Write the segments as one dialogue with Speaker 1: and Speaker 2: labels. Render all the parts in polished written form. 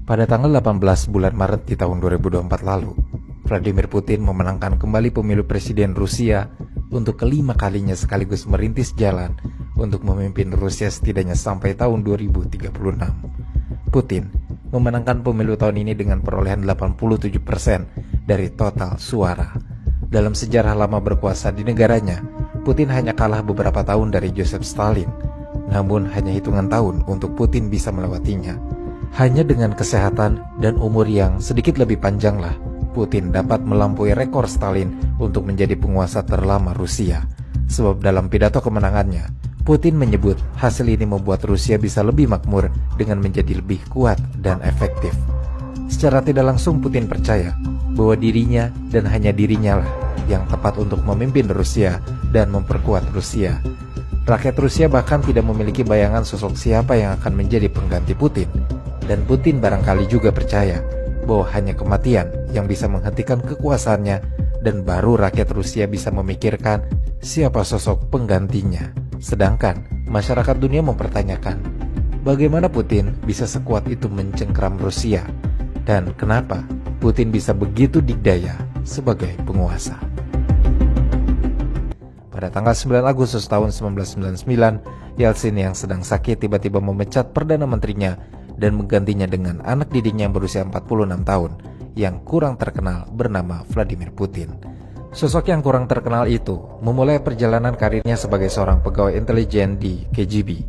Speaker 1: Pada tanggal 18 bulan Maret di tahun 2024 lalu, Vladimir Putin memenangkan kembali pemilu presiden Rusia untuk kelima kalinya sekaligus merintis jalan untuk memimpin Rusia setidaknya sampai tahun 2036. Putin memenangkan pemilu tahun ini dengan perolehan 87% dari total suara. Dalam sejarah lama berkuasa di negaranya, Putin hanya kalah beberapa tahun dari Joseph Stalin. Namun hanya hitungan tahun untuk Putin bisa melewatinya. Hanya dengan kesehatan dan umur yang sedikit lebih panjanglah Putin dapat melampaui rekor Stalin untuk menjadi penguasa terlama Rusia. Sebab dalam pidato kemenangannya, Putin menyebut hasil ini membuat Rusia bisa lebih makmur dengan menjadi lebih kuat dan efektif. Secara tidak langsung Putin percaya bahwa dirinya dan hanya dirinya lah yang tepat untuk memimpin Rusia dan memperkuat Rusia. Rakyat Rusia bahkan tidak memiliki bayangan sosok siapa yang akan menjadi pengganti Putin. Dan Putin barangkali juga percaya bahwa hanya kematian yang bisa menghentikan kekuasaannya dan baru rakyat Rusia bisa memikirkan siapa sosok penggantinya. Sedangkan masyarakat dunia mempertanyakan bagaimana Putin bisa sekuat itu mencengkram Rusia dan kenapa Putin bisa begitu dikdaya sebagai penguasa. Pada tanggal 9 Agustus tahun 1999, Yeltsin yang sedang sakit tiba-tiba memecat Perdana Menterinya dan menggantinya dengan anak didiknya yang berusia 46 tahun yang kurang terkenal bernama Vladimir Putin. Sosok yang kurang terkenal itu memulai perjalanan karirnya sebagai seorang pegawai intelijen di KGB.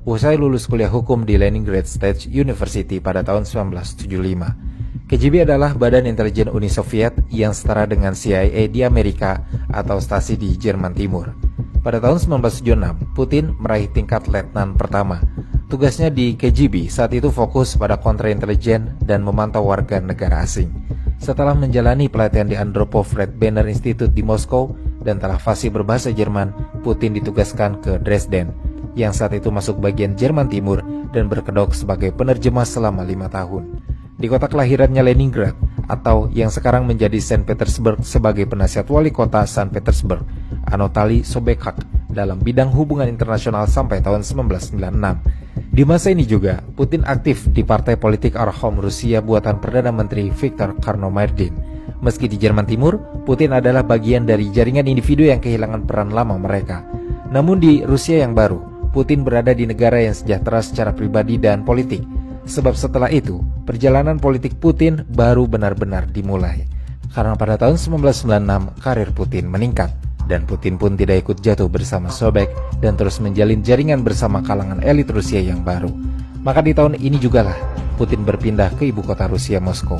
Speaker 1: Usai lulus kuliah hukum di Leningrad State University pada tahun 1975. KGB adalah badan intelijen Uni Soviet yang setara dengan CIA di Amerika atau stasi di Jerman Timur. Pada tahun 1976, Putin meraih tingkat letnan pertama. Tugasnya di KGB saat itu fokus pada kontraintelijen dan memantau warga negara asing. Setelah menjalani pelatihan di Andropov Red Banner Institute di Moskow dan telah fasih berbahasa Jerman, Putin ditugaskan ke Dresden, yang saat itu masuk bagian Jerman Timur dan berkedok sebagai penerjemah selama 5 tahun. Di kota kelahirannya Leningrad, atau yang sekarang menjadi Saint Petersburg sebagai penasihat wali kota Saint Petersburg, Anatoly Sobchak dalam bidang hubungan internasional sampai tahun 1996. Di masa ini juga, Putin aktif di partai politik Arkhom Rusia buatan Perdana Menteri Viktor Karnomyrdin. Meski di Jerman Timur, Putin adalah bagian dari jaringan individu yang kehilangan peran lama mereka. Namun di Rusia yang baru, Putin berada di negara yang sejahtera secara pribadi dan politik. Sebab setelah itu, perjalanan politik Putin baru benar-benar dimulai. Karena pada tahun 1996, karir Putin meningkat. Dan Putin pun tidak ikut jatuh bersama Sobek dan terus menjalin jaringan bersama kalangan elit Rusia yang baru. Maka di tahun ini jugalah Putin berpindah ke ibu kota Rusia, Moskow.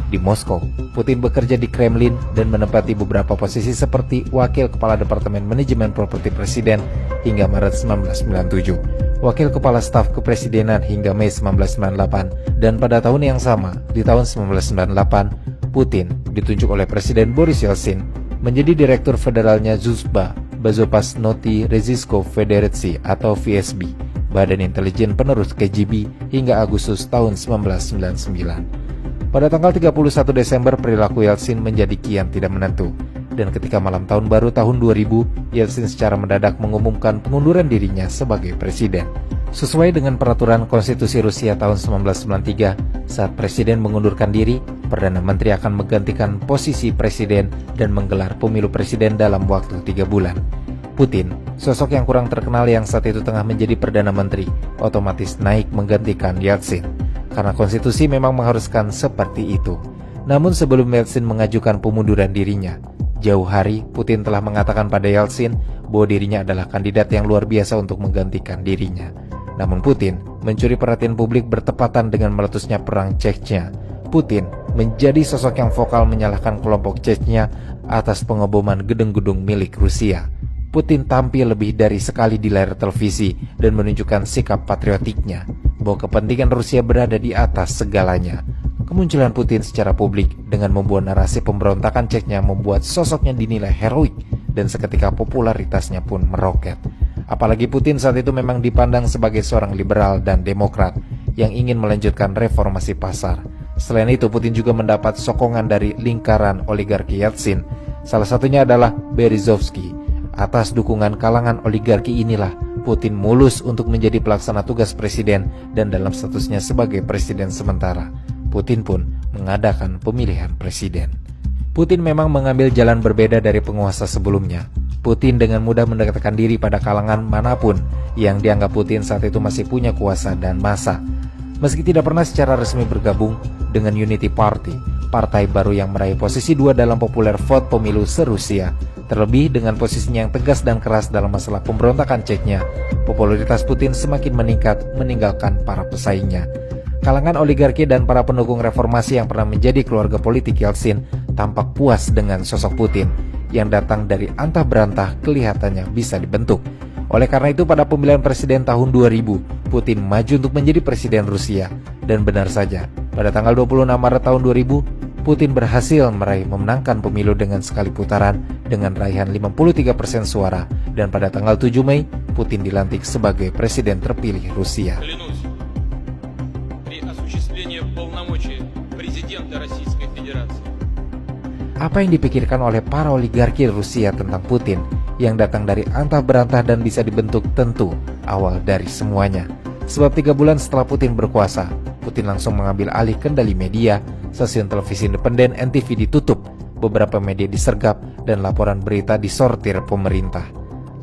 Speaker 1: Di Moskow, Putin bekerja di Kremlin dan menempati beberapa posisi seperti Wakil Kepala Departemen Manajemen Properti Presiden hingga Maret 1997, Wakil Kepala Staf Kepresidenan hingga Mei 1998, dan pada tahun yang sama, di tahun 1998, Putin ditunjuk oleh Presiden Boris Yeltsin menjadi Direktur Federalnya Zhuzba Bezopasnoti Rezisko Federatsi atau VSB, Badan Intelijen Penerus KGB hingga Agustus tahun 1999. Pada tanggal 31 Desember, perilaku Yeltsin menjadi kian tidak menentu. Dan ketika malam tahun baru tahun 2000, Yeltsin secara mendadak mengumumkan pengunduran dirinya sebagai presiden. Sesuai dengan peraturan konstitusi Rusia tahun 1993, saat presiden mengundurkan diri, Perdana Menteri akan menggantikan posisi presiden dan menggelar pemilu presiden dalam waktu 3 bulan. Putin, sosok yang kurang terkenal yang saat itu tengah menjadi Perdana Menteri, otomatis naik menggantikan Yeltsin. Karena konstitusi memang mengharuskan seperti itu. Namun sebelum Yeltsin mengajukan pemunduran dirinya, jauh hari Putin telah mengatakan pada Yeltsin bahwa dirinya adalah kandidat yang luar biasa untuk menggantikan dirinya. Namun Putin mencuri perhatian publik bertepatan dengan meletusnya perang Chechnya. Putin menjadi sosok yang vokal menyalahkan kelompok Chechnya atas pengeboman gedung-gedung milik Rusia. Putin tampil lebih dari sekali di layar televisi dan menunjukkan sikap patriotiknya bahwa kepentingan Rusia berada di atas segalanya. Kemunculan Putin secara publik dengan membuat narasi pemberontakan Chechnya membuat sosoknya dinilai heroik dan seketika popularitasnya pun meroket. Apalagi Putin saat itu memang dipandang sebagai seorang liberal dan demokrat yang ingin melanjutkan reformasi pasar. Selain itu, Putin juga mendapat sokongan dari lingkaran oligarki Yeltsin. Salah satunya adalah Berezovsky. Atas dukungan kalangan oligarki inilah Putin mulus untuk menjadi pelaksana tugas presiden dan dalam statusnya sebagai presiden sementara. Putin pun mengadakan pemilihan presiden. Putin memang mengambil jalan berbeda dari penguasa sebelumnya. Putin dengan mudah mendekatkan diri pada kalangan manapun yang dianggap Putin saat itu masih punya kuasa dan massa. Meski tidak pernah secara resmi bergabung dengan Unity Party, partai baru yang meraih posisi 2 dalam populer vote pemilu se-Rusia. Terlebih dengan posisinya yang tegas dan keras dalam masalah pemberontakan Chechnya, popularitas Putin semakin meningkat meninggalkan para pesaingnya. Kalangan oligarki dan para pendukung reformasi yang pernah menjadi keluarga politik Yeltsin tampak puas dengan sosok Putin yang datang dari antah berantah kelihatannya bisa dibentuk. Oleh karena itu pada pemilihan presiden tahun 2000, Putin maju untuk menjadi presiden Rusia. Dan benar saja, pada tanggal 26 Maret tahun 2000, Putin berhasil memenangkan pemilu dengan sekali putaran dengan raihan 53% suara. Dan pada tanggal 7 Mei, Putin dilantik sebagai presiden terpilih Rusia. Apa yang dipikirkan oleh para oligarki Rusia tentang Putin yang datang dari antah berantah dan bisa dibentuk tentu awal dari semuanya. Sebab 3 bulan setelah Putin berkuasa, Putin langsung mengambil alih kendali media, stasiun televisi independen NTV ditutup, beberapa media disergap, dan laporan berita disortir pemerintah.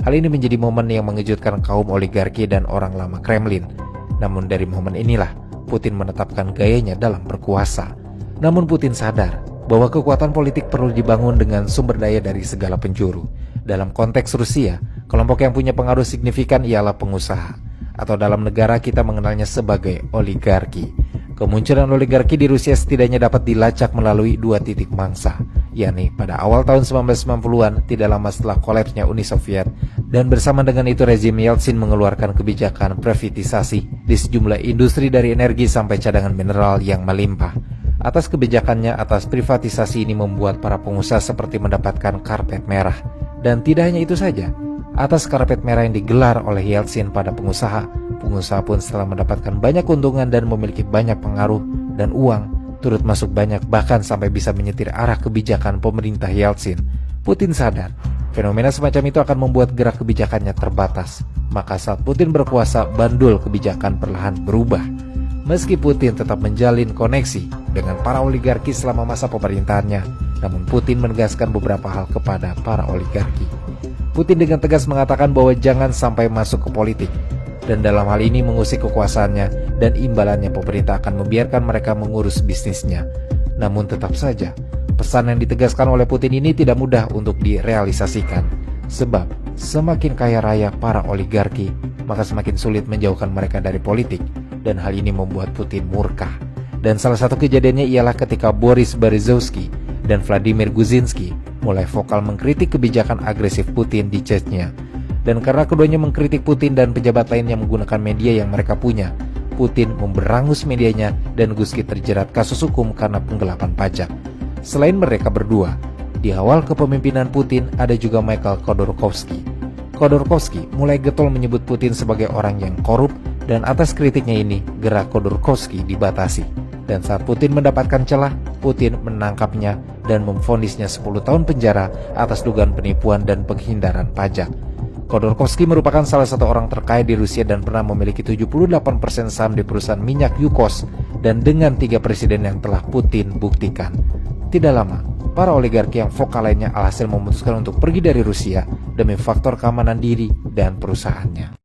Speaker 1: Hal ini menjadi momen yang mengejutkan kaum oligarki dan orang lama Kremlin. Namun dari momen inilah Putin menetapkan gayanya dalam berkuasa. Namun Putin sadar bahwa kekuatan politik perlu dibangun dengan sumber daya dari segala penjuru. Dalam konteks Rusia, kelompok yang punya pengaruh signifikan ialah pengusaha, atau dalam negara kita mengenalnya sebagai oligarki. Kemunculan oligarki di Rusia setidaknya dapat dilacak melalui 2 titik mangsa, yakni pada awal tahun 1990-an, tidak lama setelah kolapsnya Uni Soviet, dan bersama dengan itu rezim Yeltsin mengeluarkan kebijakan privatisasi di sejumlah industri dari energi sampai cadangan mineral yang melimpah. Atas kebijakannya atas privatisasi ini membuat para pengusaha seperti mendapatkan karpet merah. Dan tidak hanya itu saja, atas karpet merah yang digelar oleh Yeltsin pada pengusaha pun setelah mendapatkan banyak keuntungan dan memiliki banyak pengaruh dan uang, turut masuk banyak bahkan sampai bisa menyetir arah kebijakan pemerintah Yeltsin. Putin sadar, fenomena semacam itu akan membuat gerak kebijakannya terbatas. Maka saat Putin berkuasa, bandul kebijakan perlahan berubah. Meski Putin tetap menjalin koneksi dengan para oligarki selama masa pemerintahannya, namun Putin menegaskan beberapa hal kepada para oligarki. Putin dengan tegas mengatakan bahwa jangan sampai masuk ke politik, dan dalam hal ini mengusik kekuasaannya dan imbalannya pemerintah akan membiarkan mereka mengurus bisnisnya. Namun tetap saja, pesan yang ditegaskan oleh Putin ini tidak mudah untuk direalisasikan, sebab semakin kaya raya para oligarki, maka semakin sulit menjauhkan mereka dari politik. Dan hal ini membuat Putin murka. Dan salah satu kejadiannya ialah ketika Boris Berezovsky dan Vladimir Guzinski mulai vokal mengkritik kebijakan agresif Putin di Chechnya. Dan karena keduanya mengkritik Putin dan pejabat lain yang menggunakan media yang mereka punya, Putin memberangus medianya dan Guzinski terjerat kasus hukum karena penggelapan pajak. Selain mereka berdua, di awal kepemimpinan Putin ada juga Mikhail Khodorkovsky. Khodorkovsky mulai getol menyebut Putin sebagai orang yang korup. Dan atas kritiknya ini, gerak Khodorkovsky dibatasi. Dan saat Putin mendapatkan celah, Putin menangkapnya dan memvonisnya 10 tahun penjara atas dugaan penipuan dan penghindaran pajak. Khodorkovsky merupakan salah satu orang terkaya di Rusia dan pernah memiliki 78% saham di perusahaan minyak Yukos, dan dengan 3 presiden yang telah Putin buktikan. Tidak lama, para oligarki yang vokal lainnya alhasil memutuskan untuk pergi dari Rusia demi faktor keamanan diri dan perusahaannya.